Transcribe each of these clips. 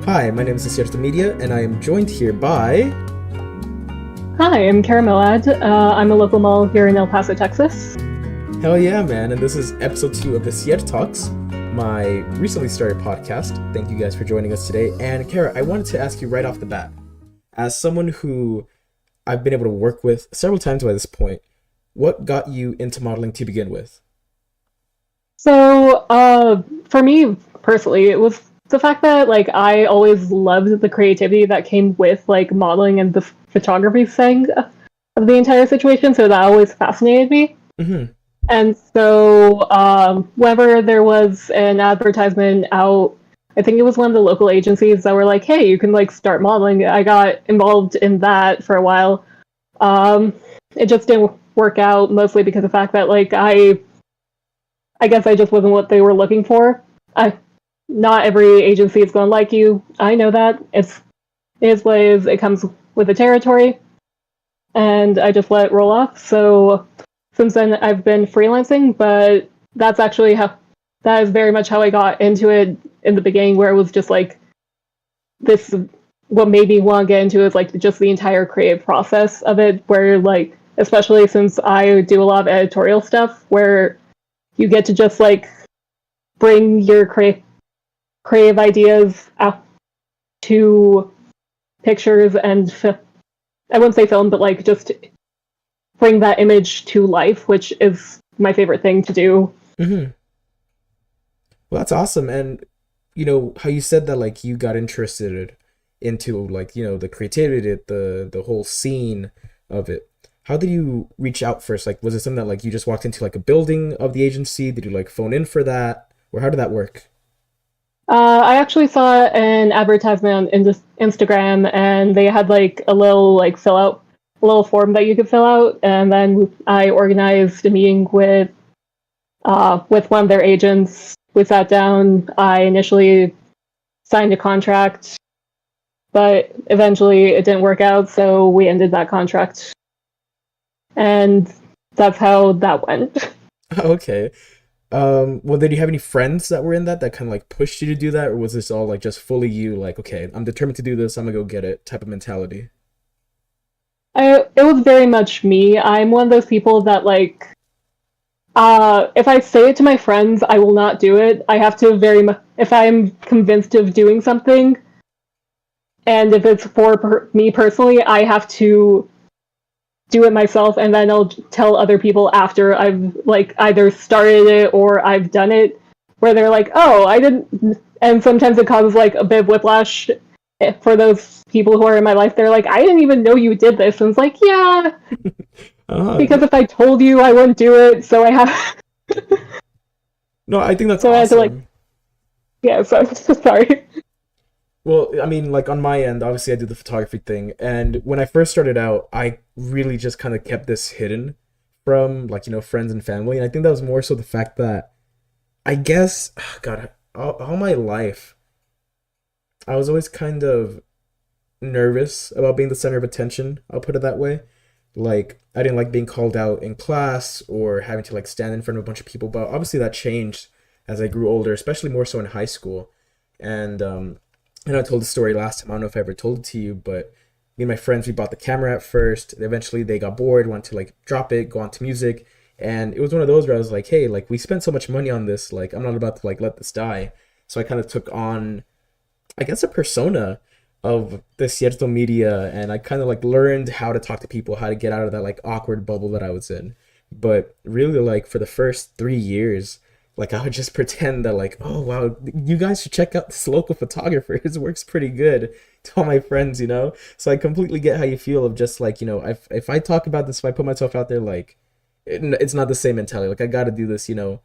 Hi, my name is Desierto Media, and I am joined here by... Hi, I'm Kara Moad. I'm a local mall here in El Paso, Texas. Hell yeah, man, and this is episode 2 of Desiertalks, my recently started podcast. Thank you guys for joining us today. And Kara, I wanted to ask you right off the bat, as someone who I've been able to work with several times by this point, what got you into modeling to begin with? For me personally, it was the fact that I always loved the creativity that came with modeling and the photography thing of the entire situation. So that always fascinated me. Mm-hmm. And so whenever there was an advertisement out, I think it was one of the local agencies that were like, "Hey, you can start modeling." I got involved in that for a while. It just didn't work out, mostly because of the fact that I guess I just wasn't what they were looking for. Not every agency is going to like you. I know that. It is what it is. It comes with the territory. And I just let it roll off. So since then, I've been freelancing, but that is very much how I got into it in the beginning, where it was just this, what made me want to get into it is just the entire creative process of it, where especially since I do a lot of editorial stuff, where you get to just bring your creative ideas out to pictures and I wouldn't say film, but just bring that image to life, which is my favorite thing to do. Mm-hmm. Well, that's awesome. And how you said that you got interested into the creativity, the whole scene of it. How did you reach out first? Was it something that you just walked into a building of the agency? Did you phone in for that? Or how did that work? I actually saw an advertisement on Instagram, and they had a little fill out a little form that you could fill out, and then I organized a meeting with one of their agents. We sat down. I initially signed a contract, but eventually it didn't work out, so we ended that contract. And that's how that went. Okay. Well, did you have any friends that were in that kind of pushed you to do that, or was this all just fully you, okay, I'm determined to do this, I'm gonna go get it type of mentality? It was very much me. I'm one of those people that if I say it to my friends, I will not do it. I have to very much, if I'm convinced of doing something, and if it's for me personally, I have to do it myself, and then I'll tell other people after I've either started it or I've done it, where they're like, "Oh, I didn't," and sometimes it causes a bit of whiplash for those people who are in my life. They're like, "I didn't even know you did this," and it's like, yeah, because if I told you, I wouldn't do it. So I have. No, I think that's so awesome. I had to yeah. So sorry. Well, I mean, on my end, obviously I did the photography thing, and when I first started out, I really just kind of kept this hidden from friends and family, and I think that was more so the fact that I guess, God, all my life, I was always kind of nervous about being the center of attention. I'll put it that way. I didn't like being called out in class or having to stand in front of a bunch of people, but obviously that changed as I grew older, especially more so in high school. And I know I told the story last time. I don't know if I ever told it to you, but me and my friends, we bought the camera at first. Eventually, they got bored, wanted to drop it, go on to music, and it was one of those where I was like, "Hey, we spent so much money on this. I'm not about to let this die." So I kind of took on, I guess, a persona of Desierto Media, and I kind of learned how to talk to people, how to get out of that awkward bubble that I was in. But really, for the first 3 years, I would just pretend that oh wow, you guys should check out this local photographer, his work's pretty good, to all my friends. So I completely get how you feel of just if I talk about this, if I put myself out there, it's not the same mentality. I gotta do this on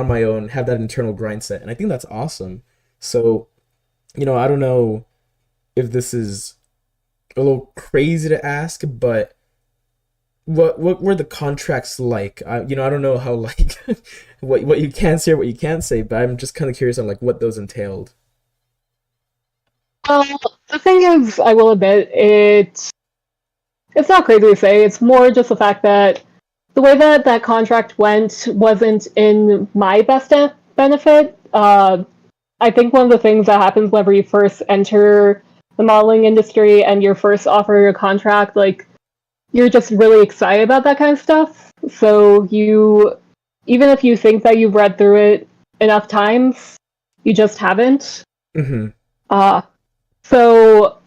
my own, have that internal grind set, and I think that's awesome. So I don't know if this is a little crazy to ask, but what were the contracts like? I don't know how what you can say or what you can't say, but I'm just kind of curious on what those entailed. Well, the thing is, I will admit it's not crazy to say. It's more just the fact that the way that contract went wasn't in my best benefit. I think one of the things that happens whenever you first enter the modeling industry and you're first offered a contract, like you're just really excited about that kind of stuff. So you, even if you think that you've read through it enough times, you just haven't. Mm-hmm. Uh, so,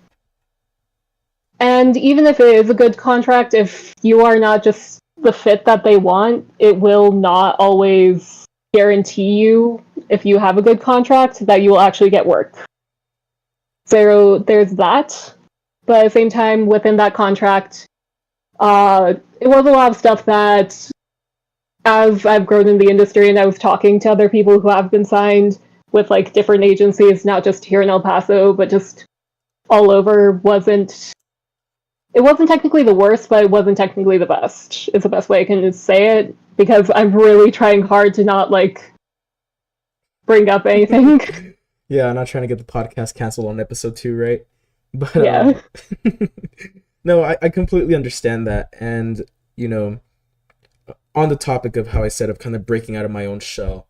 and even if it is a good contract, if you are not just the fit that they want, it will not always guarantee you, if you have a good contract, that you will actually get work. So there's that. But at the same time, within that contract, it was a lot of stuff that, as I've grown in the industry and I was talking to other people who have been signed with like different agencies, not just here in El Paso, but just all over, it wasn't technically the worst, but it wasn't technically the best. Is the best way I can say it, because I'm really trying hard to not like bring up anything. Yeah, I'm not trying to get the podcast canceled on episode 2, right? But Yeah. no, I completely understand that. And, you know, on the topic of how I said of kind of breaking out of my own shell,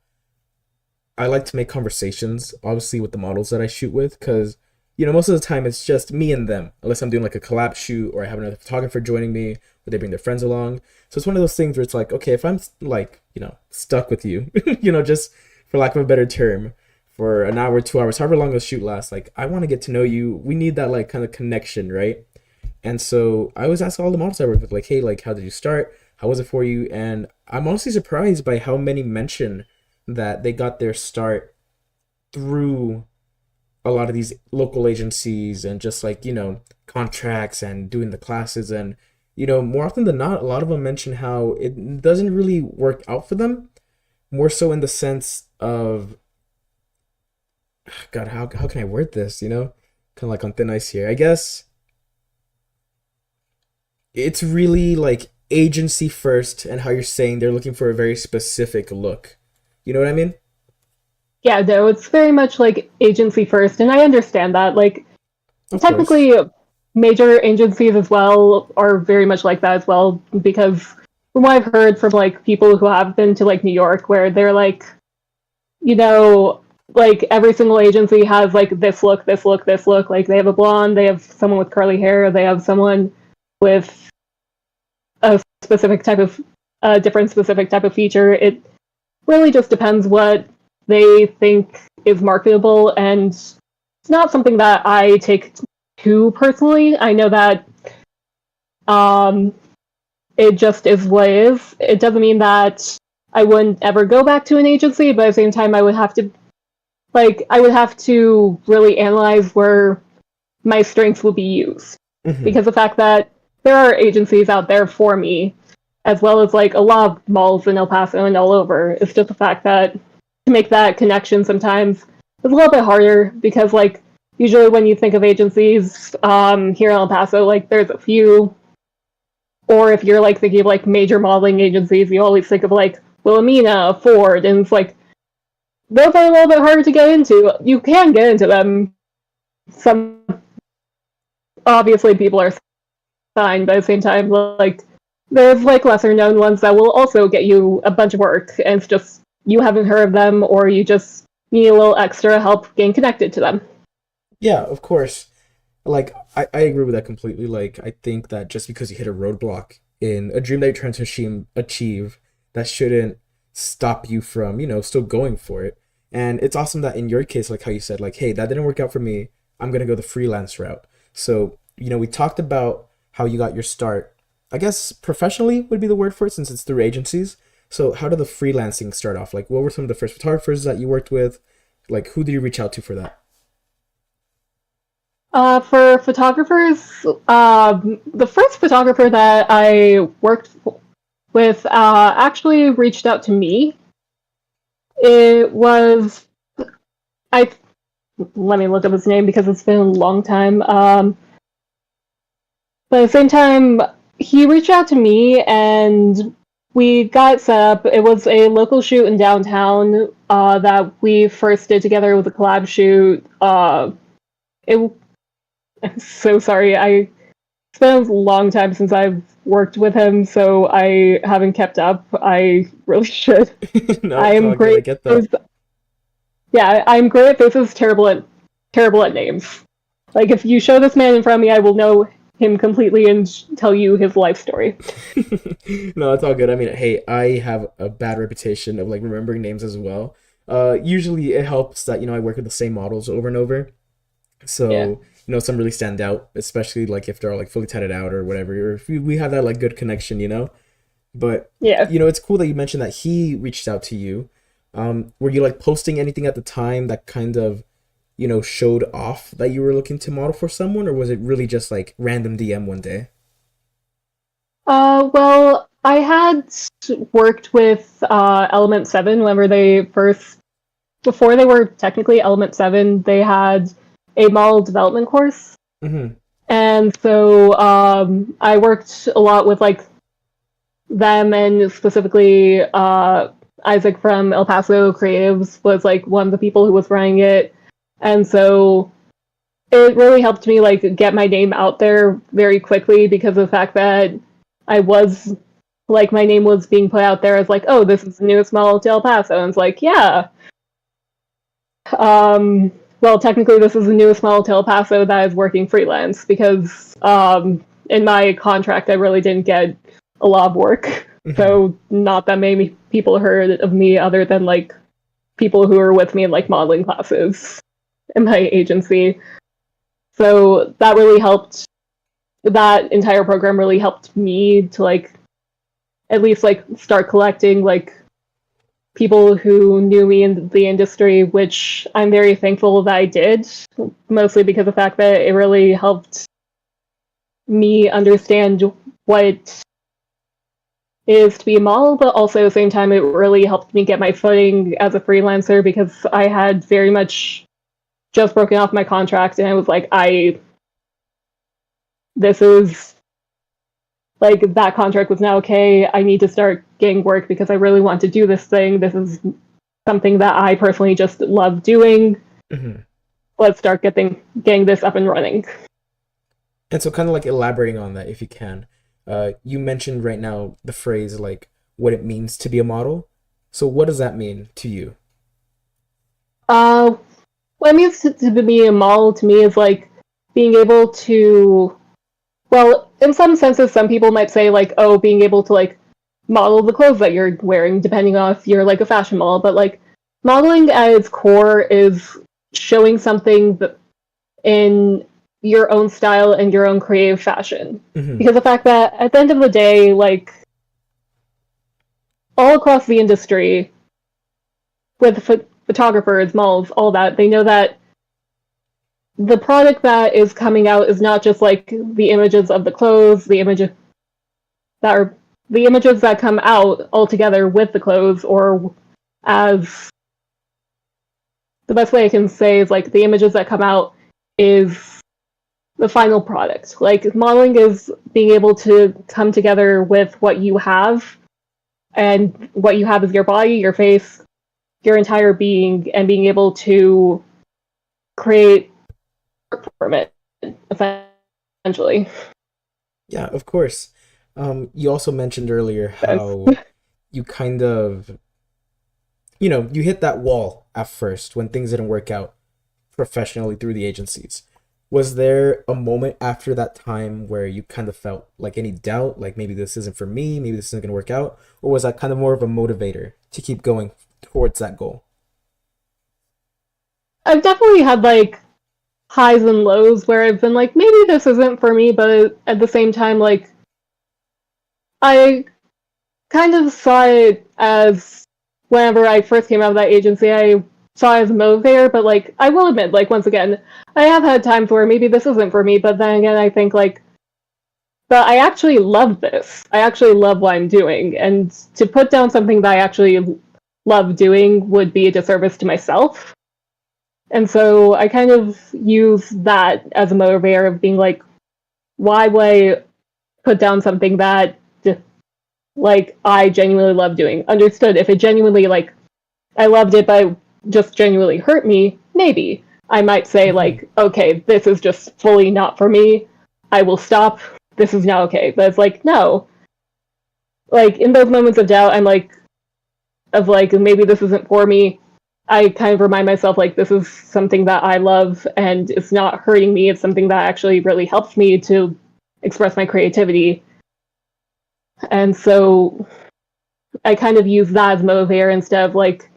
I like to make conversations, obviously, with the models that I shoot with, because, you know, most of the time it's just me and them, unless I'm doing like a collab shoot or I have another photographer joining me, or they bring their friends along. So it's one of those things where it's like, okay, if I'm like, you know, stuck with you, you know, just for lack of a better term, for an hour, 2 hours, however long the shoot lasts, like I want to get to know you. We need that like kind of connection, right? And so I always ask all the models I work with, like, hey, like, how did you start? How was it for you? And I'm honestly surprised by how many mention that they got their start through a lot of these local agencies and just like, you know, contracts and doing the classes. And, you know, more often than not, a lot of them mention how it doesn't really work out for them, more so in the sense of, God, how can I word this, you know? Kind of like on thin ice here. I guess it's really like agency first and how you're saying they're looking for a very specific look. You know what I mean? Yeah, no, it's very much like agency first, and I understand that. Like, Of course. technically, major agencies as well are very much like that as well, because from what I've heard from like people who have been to like New York, where they're like, you know, like every single agency has like this look, this look, this look. Like they have a blonde, they have someone with curly hair, they have someone with a specific type of different specific type of feature. It really just depends what they think is marketable, and it's not something that I take too personally. I know that um, it just is what it is. It doesn't mean that I wouldn't ever go back to an agency, but at the same time, I would have to really analyze where my strengths will be used, Mm-hmm. because the fact that there are agencies out there for me, as well as like a lot of malls in El Paso and all over. It's just the fact that to make that connection sometimes is a little bit harder, because like usually when you think of agencies here in El Paso, like there's a few, or if you're like thinking of like major modeling agencies, you always think of like Wilhelmina, Ford, and it's like those are a little bit harder to get into. You can get into them. Some obviously people are signed, but at the same time, like there's like lesser known ones that will also get you a bunch of work, and it's just you haven't heard of them, or you just need a little extra help getting connected to them. Yeah, of course. Like I agree with that completely. Like I think that just because you hit a roadblock in a dream that you're trying to achieve, that shouldn't stop you from, you know, still going for it. And it's awesome that in your case, like how you said, like, hey, that didn't work out for me. I'm gonna go the freelance route. So, you know, we talked about how you got your start. I guess professionally would be the word for it since it's through agencies. So how did the freelancing start off? Like what were some of the first photographers that you worked with? Like who did you reach out to for that? For photographers, the first photographer that I worked with actually reached out to me. It was I let me look up his name because it's been a long time. But at the same time, he reached out to me and we got set up. It was a local shoot in downtown that we first did together. With a collab shoot. It. I'm so sorry. It's been a long time since I've worked with him, so I haven't kept up. I really should. No, I it's am all good. I great. get that. Yeah, I'm great at faces, terrible at names. Like if you show this man in front of me, I will know him completely and tell you his life story. No, it's all good. I mean, hey, I have a bad reputation of like remembering names as well. Usually it helps that I work with the same models over and over, Yeah. so some really stand out, especially like if they're like fully tatted out or whatever, or if we have that like good connection. But Yeah. it's cool that you mentioned that he reached out to you. Were you like posting anything at the time that kind of showed off that you were looking to model for someone, or was it really just like random DM one day? Well, I had worked with Element 7 whenever they first, before they were technically Element 7, they had a model development course. Mm-hmm. And so I worked a lot with like them, and specifically Isaac from El Paso Creatives was like one of the people who was running it. And so it really helped me like get my name out there very quickly because of the fact that I was like my name was being put out there as like, oh, this is the newest model to El Paso, and it's like, yeah. Well, technically, this is the newest model to El Paso that is working freelance because in my contract, I really didn't get a lot of work, Mm-hmm. so not that many people heard of me other than like people who were with me in like modeling classes in my agency. So that really helped. That entire program really helped me to like at least like start collecting like people who knew me in the industry, which I'm very thankful that I did, mostly because of the fact that it really helped me understand what it is to be a model, but also at the same time, it really helped me get my footing as a freelancer because I had very much just broken off my contract and I was like, this is like that contract was now okay. I need to start getting work because I really want to do this thing. This is something that I personally just love doing. Mm-hmm. Let's start getting this up and running. And so, kind of like elaborating on that, if you can, you mentioned right now the phrase like what it means to be a model. So, what does that mean to you? Uh, what it means to be a model to me is like being able to, well, in some senses, some people might say like, oh, being able to like model the clothes that you're wearing, depending on if you're like a fashion model. But like modeling at its core is showing something that in your own style and your own creative fashion. Mm-hmm. Because the fact that at the end of the day, like all across the industry, with photographers, models, all that, they know that the product that is coming out is not just like the images of the clothes, that are the images that come out all together with the clothes, or as the best way I can say is like the images that come out is the final product. Like modeling is being able to come together with what you have, and what you have is your body, your face, your entire being, and being able to create from it, essentially. Yeah, of course. You also mentioned earlier how you kind of, you hit that wall at first when things didn't work out professionally through the agencies. Was there a moment after that time where you kind of felt like any doubt, like maybe this isn't for me, maybe this isn't going to work out? Or was that kind of more of a motivator to keep going towards that goal? I've definitely had like highs and lows where I've been like, maybe this isn't for me, but at the same time, like I kind of saw it as whenever I first came out of that agency, I saw it as a motivator, but like I will admit, like once again, I have had times where maybe this isn't for me, but then again I think like but I actually love this. I actually love what I'm doing. And to put down something that I actually love doing would be a disservice to myself. And so I kind of use that as a motivator of being like, why would I put down something that like I genuinely love doing? Understood. If it genuinely like I loved it, but it just genuinely hurt me, maybe I might say Mm-hmm. like, okay, this is just fully not for me. I will stop. This is not okay. But it's like, no. Like in those moments of doubt, I'm like, of like maybe this isn't for me. I kind of remind myself like this is something that I love and it's not hurting me. It's something that actually really helps me to express my creativity. And so I kind of use that as motivator instead of like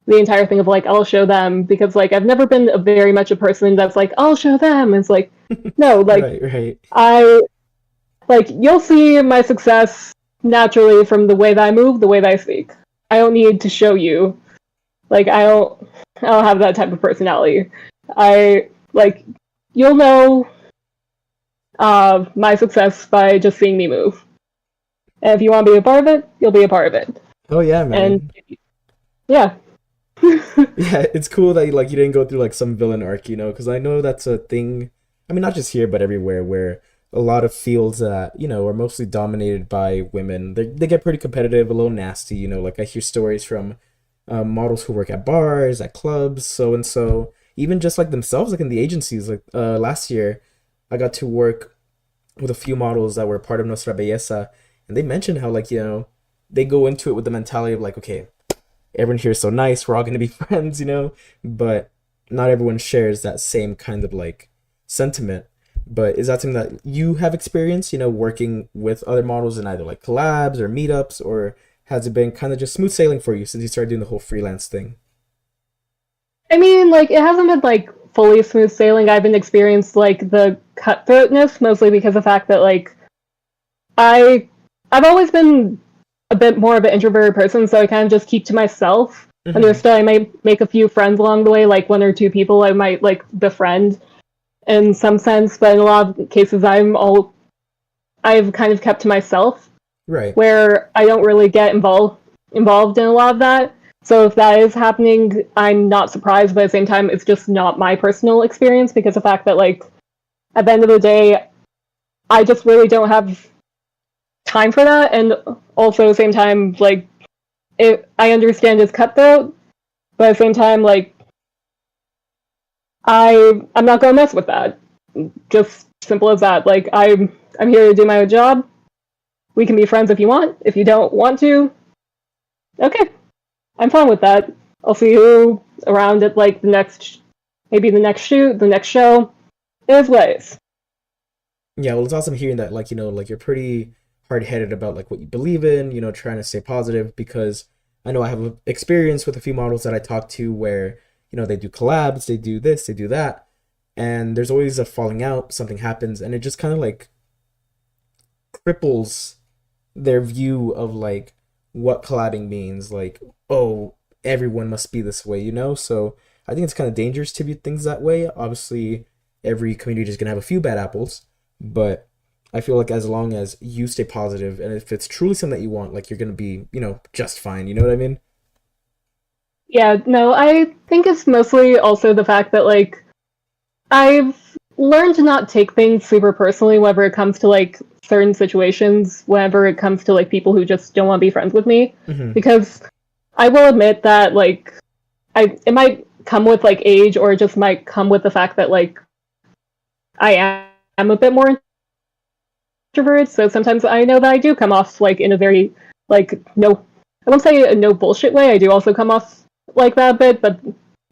the entire thing of like I'll show them, because like I've never been a very much a person that's like I'll show them. It's like no, like Right, right. I like you'll see my success naturally from the way that I move, the way that I speak. I don't need to show you. Like I don't have that type of personality. I like you'll know my success by just seeing me move. And if you want to be a part of it, you'll be a part of it. Oh yeah, And man. yeah. Yeah, it's cool that you didn't go through like some villain arc, because I know that's a thing. I mean, not just here, but everywhere, where a lot of fields that are mostly dominated by women, they get pretty competitive, a little nasty. Like I hear stories from models who work at bars, at clubs, so and so, even just like themselves, like in the agencies. Like last year, I got to work with a few models that were part of Nuestra Belleza, and they mentioned how like they go into it with the mentality of like, okay, everyone here is so nice, we're all going to be friends. But not everyone shares that same kind of like sentiment. But is that something that you have experienced, working with other models in either like collabs or meetups, or has it been kind of just smooth sailing for you since you started doing the whole freelance thing? I mean, like it hasn't been like fully smooth sailing. I've been experienced like the cutthroatness mostly because of the fact that like I I've always been a bit more of an introverted person, so I kind of just keep to myself. Mm-hmm. Understood. I might make a few friends along the way, like one or two people I might like befriend in some sense, but in a lot of cases, I've kind of kept to myself, Right. where I don't really get involved in a lot of that. So if that is happening, I'm not surprised, but at the same time, it's just not my personal experience because the fact that like at the end of the day, I just really don't have time for that, and also at the same time, like I understand it's cutthroat, but at the same time, like I'm not gonna mess with that. Just simple as that. Like I'm here to do my job. We can be friends if you want. If you don't want to, okay, I'm fine with that. I'll see you around at like maybe the next shoot, the next show. It is what it is. Yeah, well, it's awesome hearing that, like, like you're pretty hard-headed about like what you believe in, trying to stay positive, because I know I have experience with a few models that I talk to where, they do collabs, they do this, they do that, and there's always a falling out, something happens, and it just kind of like cripples their view of like what collabing means. Like, oh, everyone must be this way. So I think it's kind of dangerous to view things that way. Obviously, every community is gonna have a few bad apples, but I feel like as long as you stay positive and if it's truly something that you want, like you're gonna be, just fine. You know what I mean? Yeah, no, I think it's mostly also the fact that like I've learned to not take things super personally whenever it comes to like certain situations, whenever it comes to like people who just don't want to be friends with me. Mm-hmm. Because I will admit that like it might come with like age, or it just might come with the fact that like am a bit more introverted, so sometimes I know that I do come off like in a very like no I won't say a no bullshit way. I do also come off like that a bit, but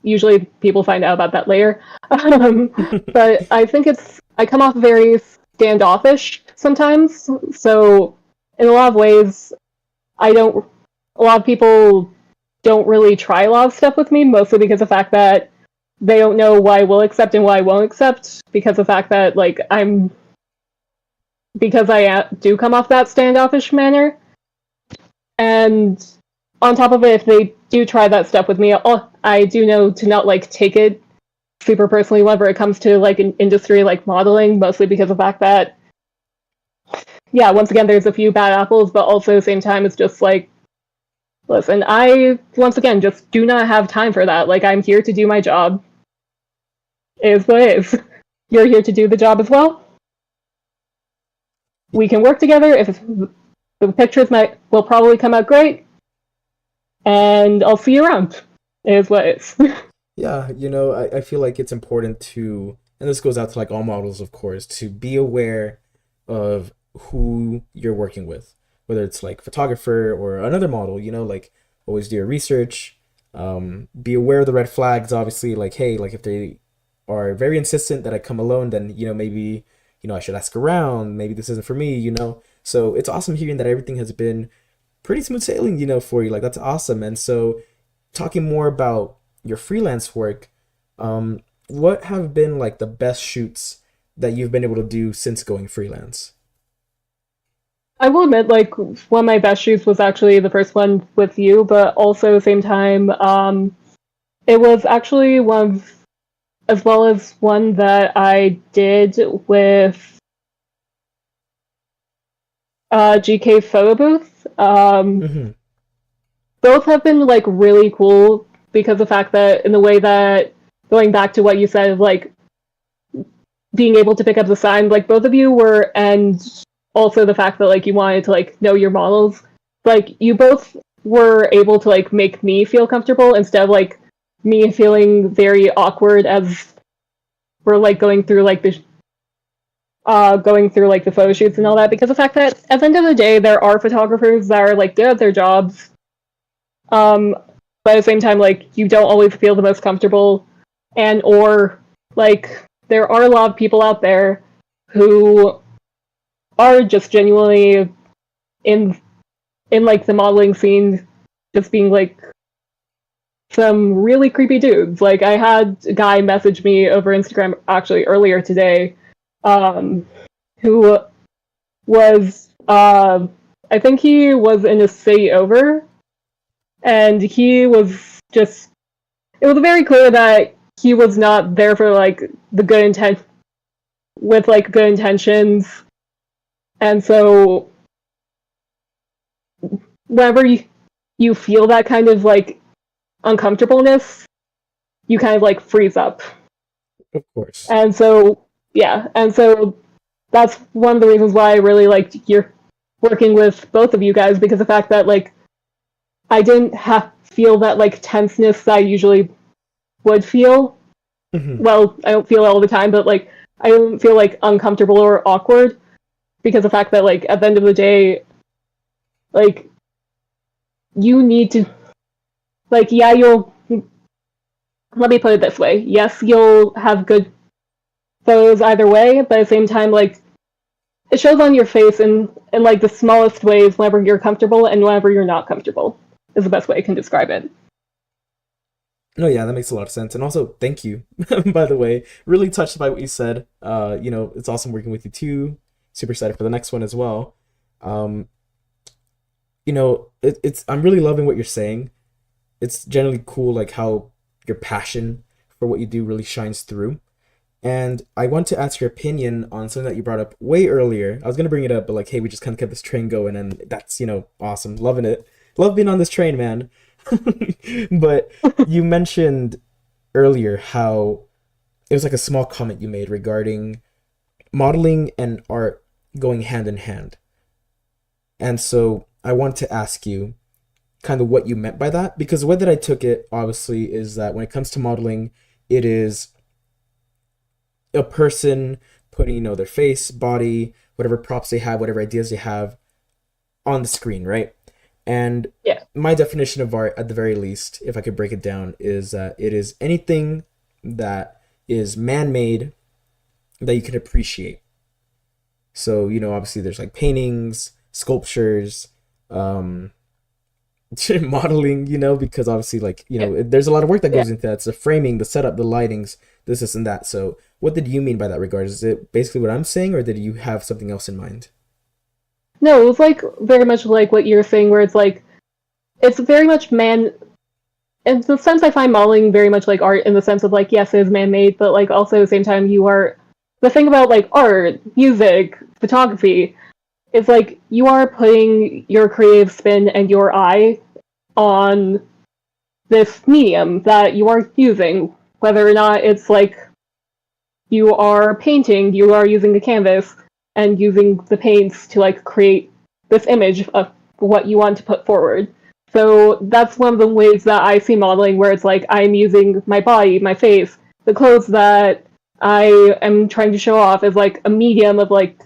usually people find out about that later. But I think I come off very standoffish sometimes. So in a lot of ways, I don't. A lot of people don't really try a lot of stuff with me, mostly because of the fact that they don't know what I will accept and what I won't accept. Because of the fact that like because I do come off that standoffish manner, and on top of it, if they do try that stuff with me, I do know to not like take it super personally whenever it comes to like an industry like modeling, mostly because of the fact that yeah, once again there's a few bad apples, but also at the same time it's just like listen, I once again just do not have time for that. Like I'm here to do my job. It is what it is. You're here to do the job as well. We can work together. If the pictures will probably come out great, and I'll see you around. It is what it is. Yeah, I feel like it's important to, and this goes out to like all models, of course, to be aware of who you're working with, whether it's like photographer or another model, like always do your research, Be aware of the red flags. Obviously, like, hey, like if they are very insistent that I come alone, then maybe I should ask around. Maybe this isn't for me. So it's awesome hearing that everything has been pretty smooth sailing, for you. Like that's awesome. And so talking more about your freelance work, what have been like the best shoots that you've been able to do since going freelance? I will admit, like, one of my best shoots was actually the first one with you, but also same time, it was actually one of, as well as one that I did with GK Photo Booth. Mm-hmm. Both have been like really cool because the fact that in the way that going back to what you said, like being able to pick up the sign, like both of you were, and also the fact that like you wanted to like know your models, like you both were able to like make me feel comfortable instead of like me feeling very awkward as we're like going through like the photo shoots and all that, because the fact that at the end of the day there are photographers that are like good at their jobs, um but at the same time like you don't always feel the most comfortable, and or like there are a lot of people out there who are just genuinely in like the modeling scene just being like some really creepy dudes. Like I had a guy message me over Instagram actually earlier today, um, who was I think he was in a city over, and he was just, it was very clear that he was not there for like the good intent with like good intentions, and so whenever you feel that kind of like uncomfortableness, you kind of like freeze up. Of course. And so, yeah, and so that's one of the reasons why I really liked your working with both of you guys, because the fact that like I didn't have feel that like tenseness that I usually would feel. Mm-hmm. Well, I don't feel it all the time, but like I don't feel like uncomfortable or awkward because the fact that like at the end of the day, like you need to, like, yeah, you'll, let me put it this way, yes, you'll have good photos either way, but at the same time, like it shows on your face in like the smallest ways whenever you're comfortable and whenever you're not comfortable is the best way I can describe it. No, yeah, that makes a lot of sense. And also, thank you, by the way. Really touched by what you said. It's awesome working with you too. Super excited for the next one as well. Um, it's I'm really loving what you're saying. It's generally cool, like how your passion for what you do really shines through. And I want to ask your opinion on something that you brought up way earlier. I was gonna bring it up, but like, hey, we just kind of kept this train going, and that's awesome. Loving it. Love being on this train, man. But you mentioned earlier how it was like a small comment you made regarding modeling and art going hand in hand. And so I want to ask you kind of what you meant by that, because the way that I took it, obviously, is that when it comes to modeling, it is a person putting, their face, body, whatever props they have, whatever ideas they have on the screen, right? And Yeah. my definition of art, at the very least, if I could break it down, is that it is anything that is man made that you can appreciate. So, obviously, there's like paintings, sculptures, um, modeling, because obviously, like, Yeah. there's a lot of work that Yeah. goes into that. It's the framing, the setup, the lightings, this, and that. So, what did you mean by that regard? Is it basically what I'm saying, or did you have something else in mind? No, it was like very much like what you're saying, where it's like it's very much man. In the sense, I find modeling very much like art in the sense of like yes, it is man-made, but like also at the same time, you are the thing about like art, music, photography. Is like you are putting your creative spin and your eye on this medium that you are using, whether or not it's like you are painting, you are using a canvas and using the paints to like create this image of what you want to put forward. So that's one of the ways that I see modeling, where it's like I'm using my body, my face, the clothes that I am trying to show off as like a medium of like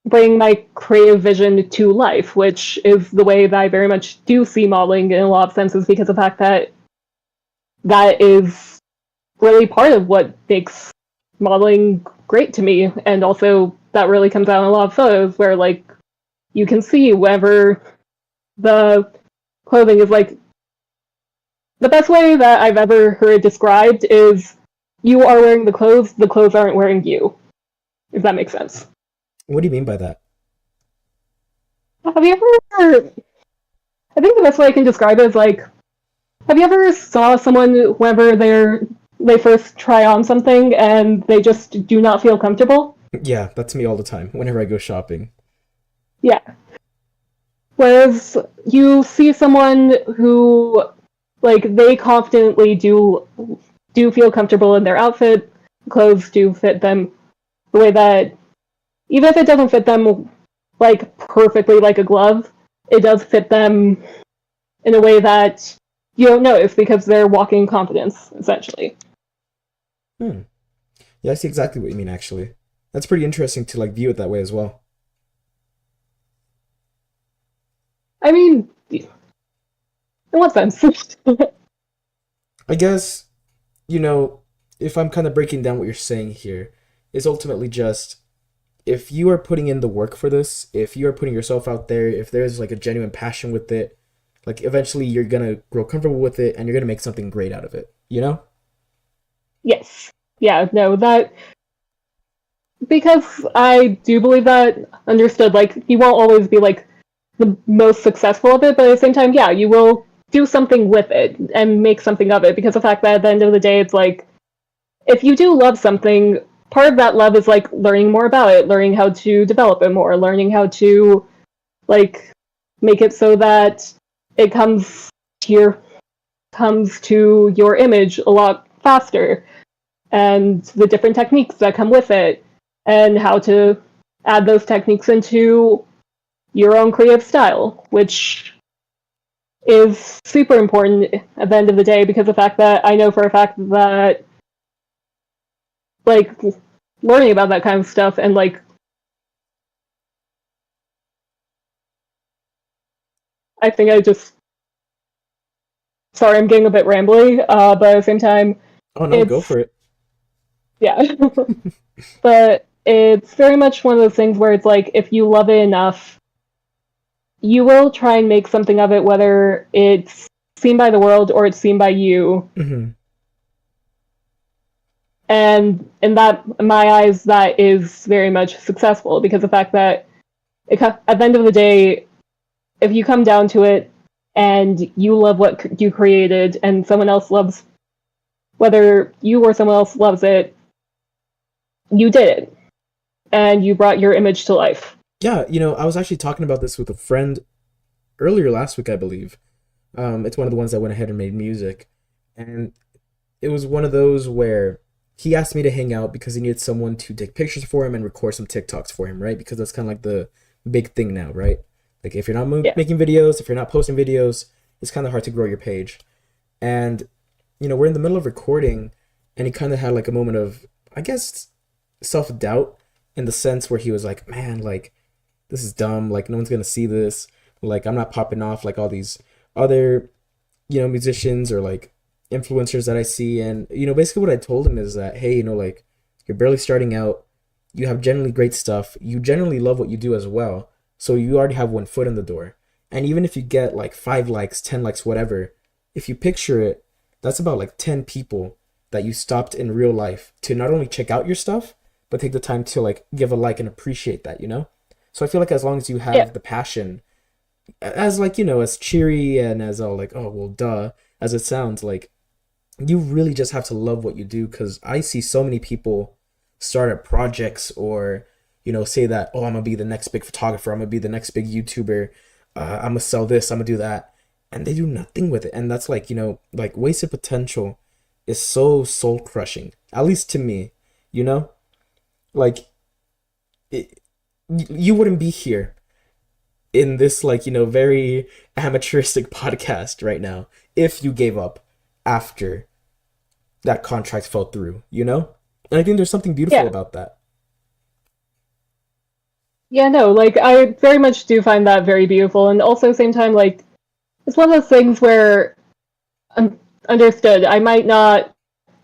bring my creative vision to life, which is the way that I very much do see modeling in a lot of senses because of the fact that that is really part of what makes modeling great to me. And also that really comes out in a lot of photos where like you can see whenever the clothing is like the best way that I've ever heard described is you are wearing the clothes aren't wearing you. If that makes sense. What do you mean by that? Have you ever I think the best way I can describe it is like have you ever saw someone whenever they first try on something and they just do not feel comfortable? Yeah, that's me all the time whenever I go shopping. Yeah. Whereas you see someone who like they confidently do feel comfortable in their outfit, clothes do fit them the way that even if it doesn't fit them like perfectly like a glove, it does fit them in a way that you don't notice because they're walking in confidence, essentially. Hmm. Yeah, I see exactly what you mean, actually. That's pretty interesting to like view it that way as well. I mean, in what sense? I guess, you know, if I'm kind of breaking down what you're saying here, is ultimately just if you are putting in the work for this, if you are putting yourself out there, if there's like a genuine passion with it, like eventually you're gonna grow comfortable with it and you're gonna make something great out of it, you know? Yes. Yeah, no, that because I do believe that understood, like you won't always be like the most successful of it, but at the same time, yeah, you will do something with it and make something of it because the fact that at the end of the day it's like if you do love something, part of that love is like learning more about it, learning how to develop it more, learning how to like make it so that it to your comes to your image a lot faster and the different techniques that come with it and how to add those techniques into your own creative style, which is super important at the end of the day because the fact that I know for a fact that like learning about that kind of stuff and like I think I just sorry I'm getting a bit rambly, but at the same time Oh no, go it's for it. yeah. But it's very much one of those things where it's like if you love it enough you will try and make something of it whether it's seen by the world or it's seen by you. Hmm. And in that in my eyes that is very much successful because the fact that at the end of the day if you come down to it and you love what you created and someone else loves whether you or someone else loves it you did it and you brought your image to life. Yeah, I was actually talking about this with a friend earlier last week, I believe. It's one of the ones that went ahead and made music. And it was one of those where he asked me to hang out because he needed someone to take pictures for him and record some TikToks for him, right? Because that's kind of like the big thing now, right? Like if you're not Yeah. making videos, if you're not posting videos, it's kind of hard to grow your page. And we're in the middle of recording, and he kind of had like a moment of, I guess, self doubt in the sense where he was like, "Man, like this is dumb. Like no one's gonna see this. Like I'm not popping off like all these other musicians or like influencers that I see." And basically what I told him is that, hey, like you're barely starting out, you have generally great stuff, you generally love what you do as well, so you already have one foot in the door. And even if you get like 5 likes, 10 likes, whatever, if you picture it, that's about like 10 people that you stopped in real life to not only check out your stuff but take the time to like give a like and appreciate that. So I feel like as long as you Yeah. have the passion, as like as cheery and as all like, oh well duh, as it sounds, like you really just have to love what you do. Because I see so many people start up projects or say that, oh, I'm gonna be the next big photographer, I'm gonna be the next big YouTuber, I'm gonna sell this, I'm gonna do that, and they do nothing with it. And that's like like wasted potential is so soul crushing, at least to me. you know like it, you wouldn't be here in this like very amateuristic podcast right now if you gave up after that contract fell through. And I think there's something beautiful Yeah. about that. Yeah, no, like I very much do find that very beautiful, and also same time, like it's one of those things where understood. I might not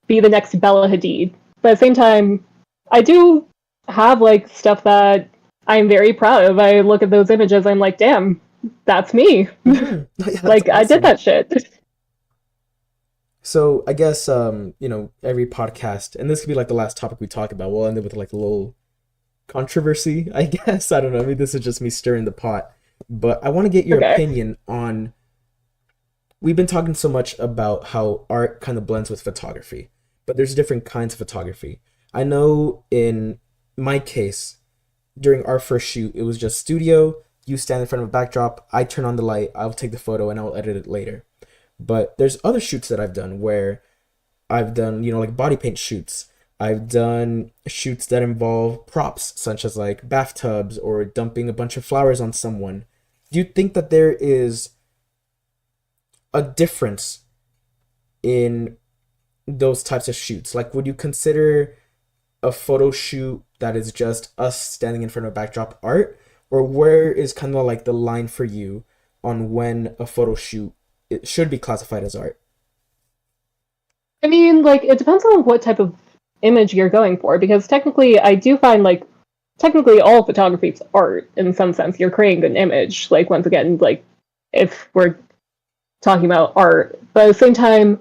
be the next Bella Hadid, but at the same time, I do have like stuff that I'm very proud of. I look at those images, I'm like, damn, that's me. Hmm. Yeah, that's Like I did awesome. that shit. So I guess every podcast, and this could be like the last topic we talk about. We'll end it with like a little controversy, I guess. I don't know. Maybe this is just me stirring the pot, but I want to get your Okay. opinion on. We've been talking so much about how art kind of blends with photography, but there's different kinds of photography. I know in my case, during our first shoot, it was just studio. You stand in front of a backdrop. I turn on the light. I'll take the photo and I'll edit it later. But there's other shoots that I've done where I've done, like body paint shoots. I've done shoots that involve props, such as like bathtubs or dumping a bunch of flowers on someone. Do you think that there is a difference in those types of shoots? Like, would you consider a photo shoot that is just us standing in front of a backdrop art? Or where is kind of like the line for you on when a photo shoot it should be classified as art? I mean, like it depends on what type of image you're going for, because technically, I do find like technically all photography is art in some sense. You're creating an image. Like once again, like if we're talking about art, but at the same time,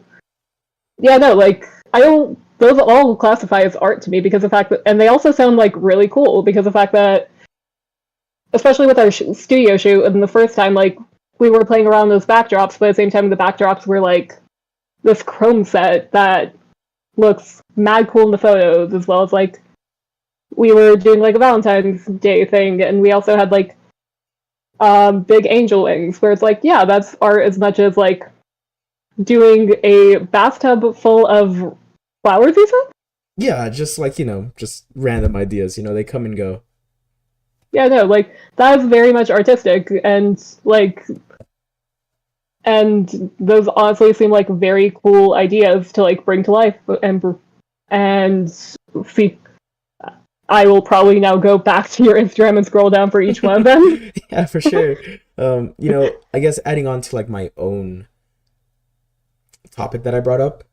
yeah, no, like I don't. Those all classify as art to me because of the fact that, and they also sound like really cool because of the fact that, especially with our studio shoot, and the first time, like we were playing around those backdrops, but at the same time, the backdrops were like this chrome set that looks mad cool in the photos, as well as like we were doing like a Valentine's Day thing, and we also had like big angel wings, where it's like, yeah, that's art as much as like doing a bathtub full of flowers, you said? Yeah, just like, just random ideas, they come and go. Yeah, no, like that was very much artistic, and like, and those honestly seem like very cool ideas to like bring to life, and see. I will probably now go back to your Instagram and scroll down for each one of them. Yeah, for sure. I guess adding on to like my own topic that I brought up,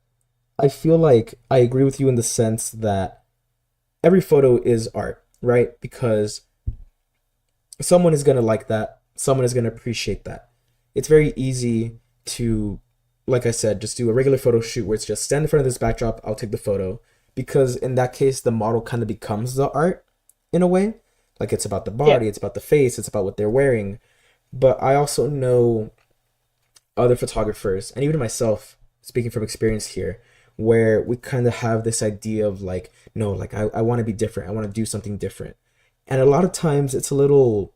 I feel like I agree with you in the sense that every photo is art, right? Because someone is going to like that, someone is going to appreciate that. It's very easy to, like I said, just do a regular photo shoot where it's just stand in front of this backdrop, I'll take the photo. Because in that case, the model kind of becomes the art in a way. Like it's about the Yeah. body, it's about the face, it's about what they're wearing. But I also know other photographers, and even myself, speaking from experience here, where we kind of have this idea of like, no, like I want to be different, I want to do something different. And a lot of times it's a little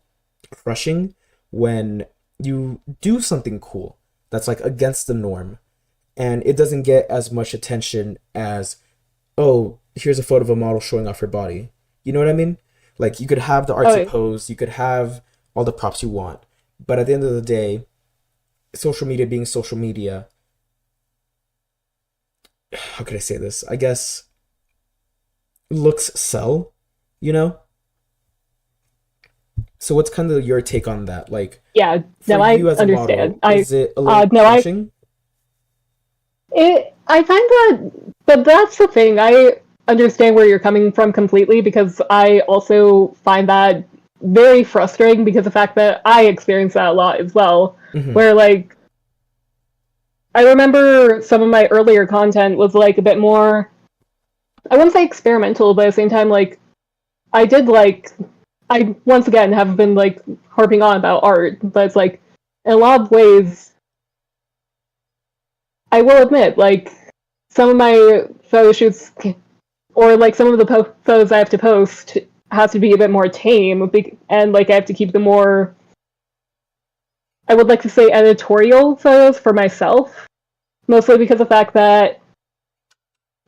crushing when you do something cool that's like against the norm and it doesn't get as much attention as, oh, here's a photo of a model showing off her body. You know what I mean? Like you could have the artsy Oh, pose, you could have all the props you want, but at the end of the day, social media being social media, how could I say this? I guess looks sell, you know? So what's kind of your take on that? Like yeah. for No, I you as a understand. model, is it a little No, crushing? I find that, but that's the thing. I understand where you're coming from completely because I also find that very frustrating because the fact that I experience that a lot as well. Hmm. Where like I remember some of my earlier content was like a bit more, I wouldn't say experimental, but at the same time like I did like I once again have been like harping on about art, but it's like in a lot of ways I will admit like some of my photo shoots or like some of the photos I have to post has to be a bit more tame, and like I have to keep the more, I would like to say, editorial photos for myself, mostly because of the fact that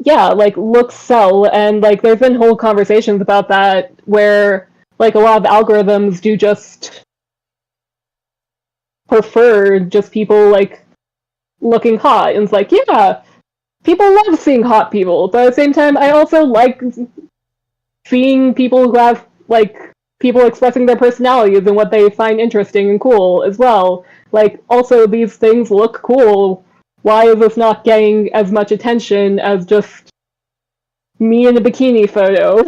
yeah, like looks sell, and like there's been whole conversations about that where like a lot of algorithms do just prefer just people like looking hot, and it's like yeah, people love seeing hot people, but at the same time, I also like seeing people who have like people expressing their personalities and what they find interesting and cool as well. Like, also, these things look cool. Why is this not getting as much attention as just me in a bikini photo?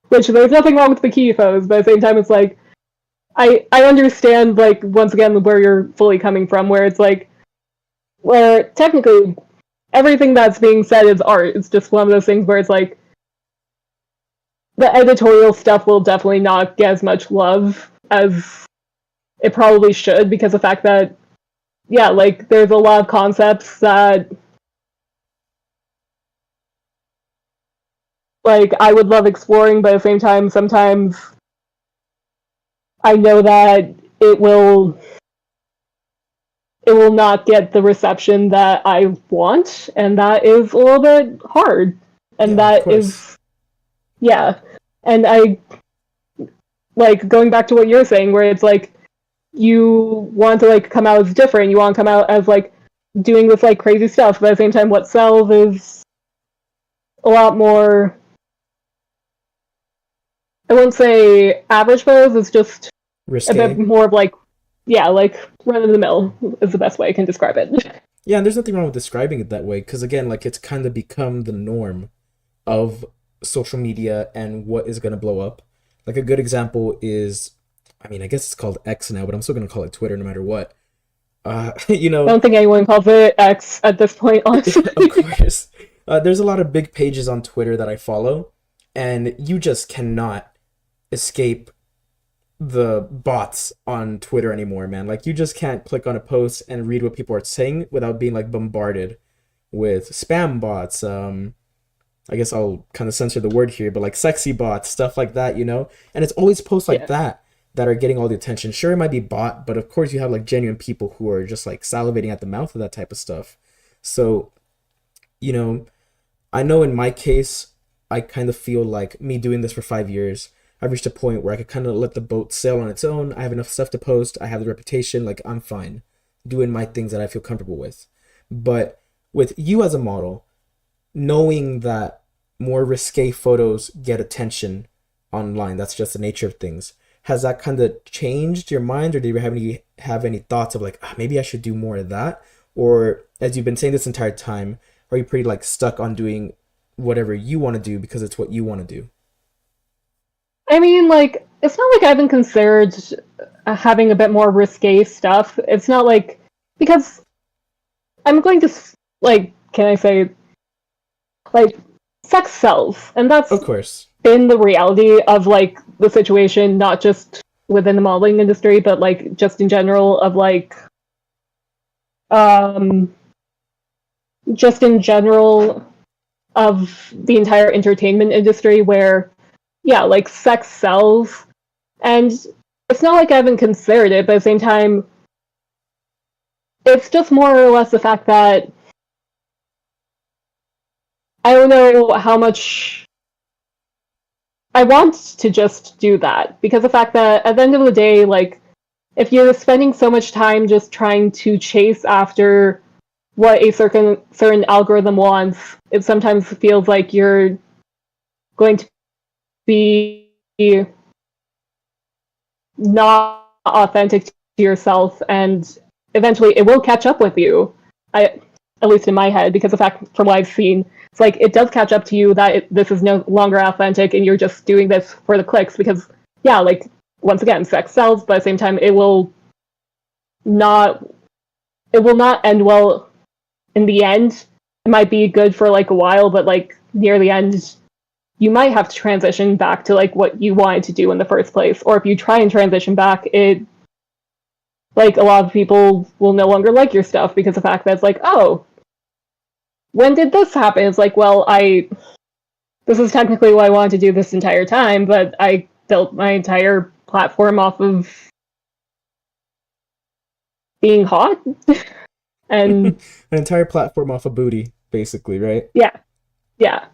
Which, there's nothing wrong with bikini photos, but at the same time, it's like, I understand, like, once again, where you're fully coming from, where it's like, where technically everything that's being said is art. It's just one of those things where it's like, the editorial stuff will definitely not get as much love as it probably should, because the fact that, yeah, like, there's a lot of concepts that, like, I would love exploring, but at the same time, sometimes I know that it will it will not get the reception that I want, and that is a little bit hard. And Yeah, of that course. is, yeah. And I, like, going back to what you're saying, where it's like, you want to, like, come out as different, you want to come out as, like, doing this, like, crazy stuff, but at the same time, what sells is a lot more, I wouldn't say average photos, it's just a bit Risque. more of, like, yeah, like, run of the mill is the best way I can describe it. Yeah, and there's nothing wrong with describing it that way because again, like it's kind of become the norm of social media and what is going to blow up. Like a good example is, I mean, I guess it's called X now, but I'm still going to call it Twitter no matter what. You I know, don't think anyone calls it X at this point, of honestly. course, there's a lot of big pages on Twitter that I follow, and you just cannot escape the bots on Twitter anymore, man. Like you just can't click on a post and read what people are saying without being like bombarded with spam bots. I guess I'll kind of censor the word here, but like sexy bots, stuff like that, you know? And it's always posts like Yeah. that that are getting all the attention. Sure, it might be bot, but of course you have like genuine people who are just like salivating at the mouth of that type of stuff. So, you know, I know in my case, I kind of feel like me doing this for 5 years, I've reached a point where I could kind of let the boat sail on its own. I have enough stuff to post. I have the reputation. Like, I'm fine doing my things that I feel comfortable with. But with you as a model, knowing that more risque photos get attention online, that's just the nature of things. Has that kind of changed your mind, or do you have any thoughts of like, ah, maybe I should do more of that? Or as you've been saying this entire time, are you pretty like stuck on doing whatever you want to do because it's what you want to do? I mean, like, it's not like I haven't considered having a bit more risque stuff. It's not like, because I'm going to, like, can I say, like, sex sells. And Of that's course. been the reality of, like, the situation, not just within the modeling industry, but, like, just in general, of, like, um, just in general of the entire entertainment industry, where, yeah, like, sex sells. And it's not like I haven't considered it, but at the same time, it's just more or less the fact that I don't know how much I want to just do that. Because the fact that at the end of the day, like, if you're spending so much time just trying to chase after what a certain algorithm wants, it sometimes feels like you're going to be not authentic to yourself, and eventually it will catch up with you. I, at least in my head, because the fact from what I've seen, it's like it does catch up to you that this is no longer authentic, and you're just doing this for the clicks. Because yeah, like, once again, sex sells, but at the same time, not it will not end well in the end. It might be good for like a while, but like near the end, you might have to transition back to like what you wanted to do in the first place. Or if you try and transition back, it, like, a lot of people will no longer like your stuff because the fact that it's like, oh, when did this happen? It's like, well, this is technically what I wanted to do this entire time, but I built my entire platform off of being hot. And An entire platform off a booty, basically, right? yeah, yeah.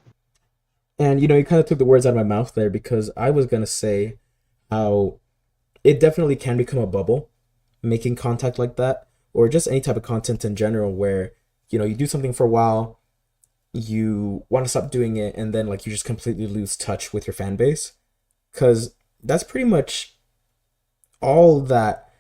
And you know, you kind of took the words out of my mouth there because I was gonna say how it definitely can become a bubble, making contact like that, or just any type of content in general where, you know, you do something for a while, you want to stop doing it, and then like you just completely lose touch with your fan base. Because that's pretty much all that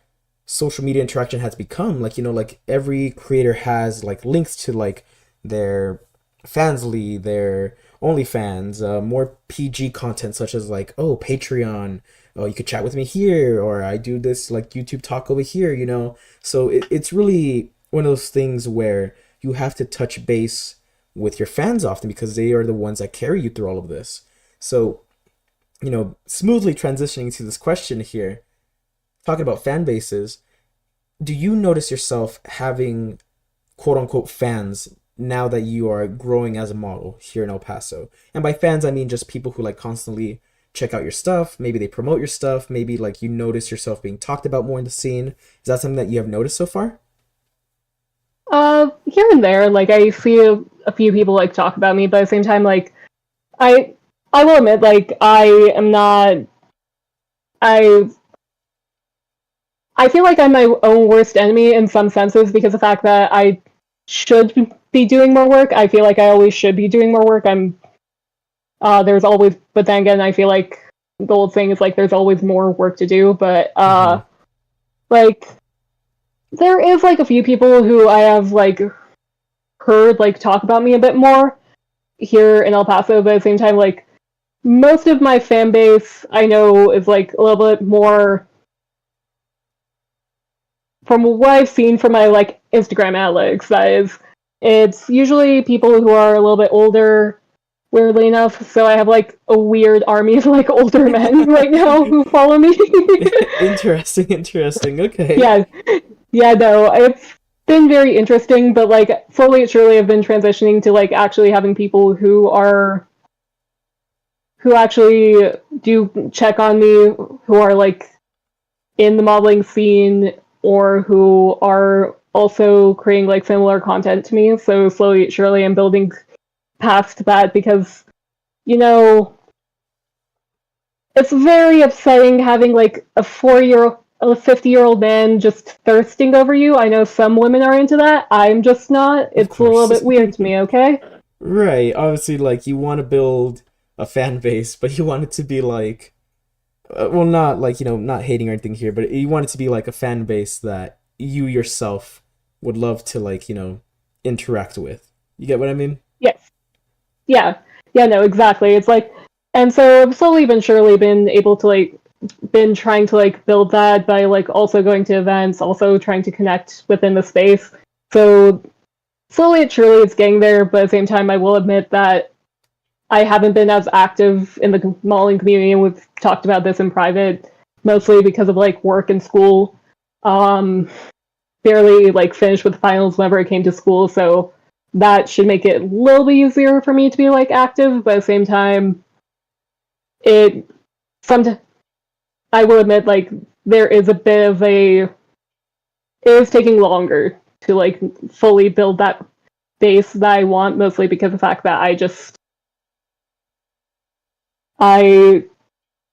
social media interaction has become. Like, like every creator has like links to like their Fansly, their OnlyFans, more PG content such as like, oh, Patreon, oh, you could chat with me here, or I do this like YouTube talk over here. So it's really one of those things where you have to touch base with your fans often because they are the ones that carry you through all of this. So, smoothly transitioning to this question here, talking about fan bases, do you notice yourself having quote unquote fans now that you are growing as a model here in El Paso? And by fans, I mean just people who like constantly check out your stuff. Maybe they promote your stuff. Maybe like you notice yourself being talked about more in the scene. Is that something that you have noticed so far? Here and there, like I see a few people like talk about me, but at the same time, like I I will admit, like I am not. I I feel like I'm my own worst enemy in some senses because the fact that I should be doing more work. I feel like I always should be doing more work. There's always, but then again, I feel like the old thing is like there's always more work to do. But Mm-hmm. like there is like a few people who I have like heard like talk about me a bit more here in El Paso, but at the same time, like most of my fan base I know is like a little bit more from what I've seen from my like Instagram analytics. That is, it's usually people who are a little bit older. Weirdly enough, so I have like a weird army of like older men right now who follow me. Interesting, interesting. Okay. Yeah, yeah, no, it's been very interesting, but like slowly but surely I've been transitioning to like actually having people who actually do check on me, who are like in the modeling scene or who are also creating like similar content to me. So slowly but surely I'm building past that because you know it's very upsetting having like a 50-year-old man just thirsting over you. I know some women are into that. I'm just not. Of It's a little course. bit weird to me, okay? Right. Obviously, like you want to build a fan base, but you want it to be like, well, not like, not hating or anything here, but you want it to be like a fan base that you yourself would love to like, interact with. You get what I mean? Yes. Yeah. Yeah, no, exactly. It's like and so I've slowly but surely been able to like been trying to like build that by like also going to events, also trying to connect within the space. So slowly but surely it's getting there, but at the same time I will admit that I haven't been as active in the modeling community, and we've talked about this in private, mostly because of like work and school. Um, Barely like finished with finals whenever it came to school, so that should make it a little bit easier for me to be like active. But at the same time, it some I will admit like there is a bit of a it is taking longer to like fully build that base that I want, mostly because of the fact that I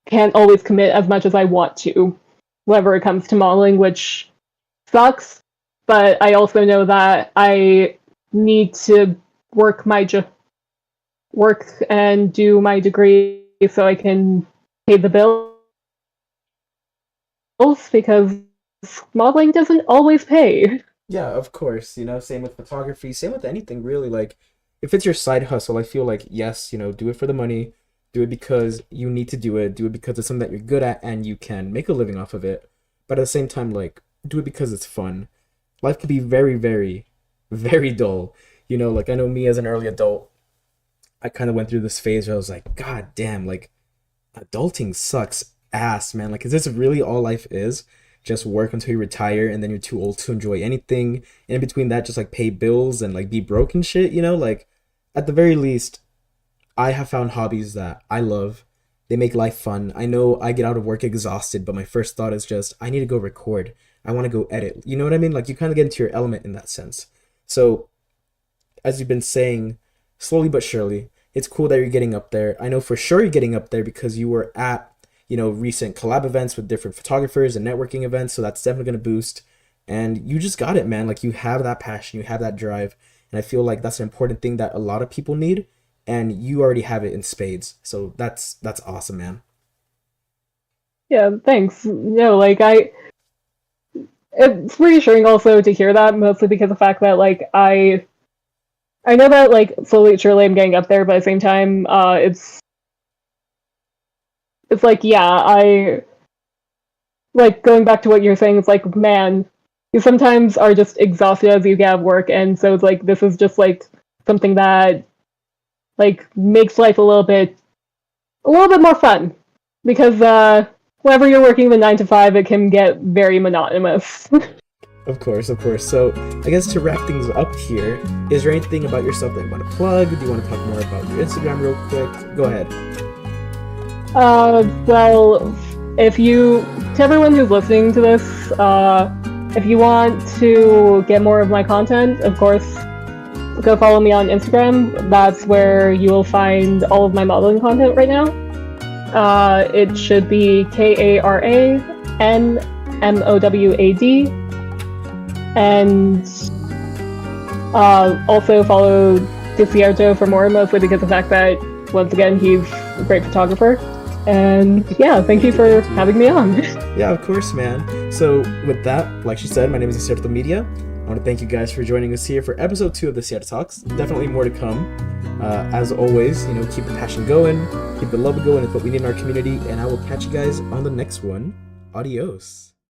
can't always commit as much as I want to whenever it comes to modeling, which sucks. But I also know that I need to work my work and do my degree so I can pay the bills because modeling doesn't always pay. Yeah, of course. Same with photography, same with anything really. Like, if it's your side hustle, I feel like, yes, do it for the money, do it because you need to do it because it's something that you're good at and you can make a living off of it. But at the same time, like, do it because it's fun. Life could be very, very, very dull. Like I know me as an early adult, I kind of went through this phase where I was like, God damn, like adulting sucks ass, man. Like, is this really all life is? Just work until you retire and then you're too old to enjoy anything. And in between that, just like pay bills and like be broke and shit. Like, at the very least, I have found hobbies that I love. They make life fun. I know I get out of work exhausted, but my first thought is just, I need to go record. I want to go edit. You know what I mean? Like, you kind of get into your element in that sense. So, as you've been saying, slowly but surely, it's cool that you're getting up there. I know for sure you're getting up there because you were at, recent collab events with different photographers and networking events. So that's definitely going to boost. And you just got it, man. Like you have that passion, you have that drive. And I feel like that's an important thing that a lot of people need. And you already have it in spades. So that's awesome, man. Yeah, thanks. No, like it's reassuring also to hear that, mostly because of the fact that like I know that like slowly but surely I'm getting up there, but at the same time, it's like yeah, I like going back to what you're saying. It's like man, you sometimes are just exhausted as you get out of work, and so it's like this is just like something that like makes life a little bit more fun because whenever you're working the 9 to 5, it can get very monotonous. Of course, of course. So, I guess to wrap things up here, is there anything about yourself that you want to plug? Do you want to talk more about your Instagram real quick? Go ahead. Well, if you, to everyone who's listening to this, if you want to get more of my content, of course, go follow me on Instagram. That's where you will find all of my modeling content right now. It should be KARANMOWAD. And also follow Desierto for more, mostly because of the fact that, once again, he's a great photographer. And yeah, thank you for having me on. Yeah, of course, man. So, with that, like she said, my name is Desierto Media. I want to thank you guys for joining us here for episode 2 of the Desiertalks. Definitely more to come. As always, keep the passion going, keep the love going. It's what we need in our community. And I will catch you guys on the next one. Adios.